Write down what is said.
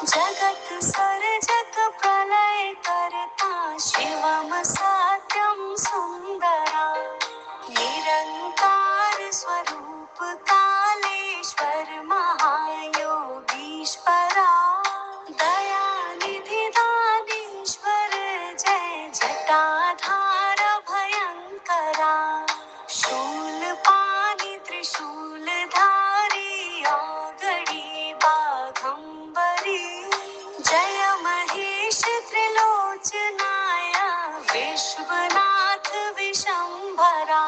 जगत् सर्जक प्रलय करता शिवम सत्यम सुंदरा निरंकार स्वरूप कालेश्वर महायोगीश्वरा दयानिधि दानीश्वर जय जटाधार भयंकरा शूलपाणि त्रिशूलधारी औगणी बाघंबरी जय महेश त्रिलोचनाय विश्वनाथ विशंभरा।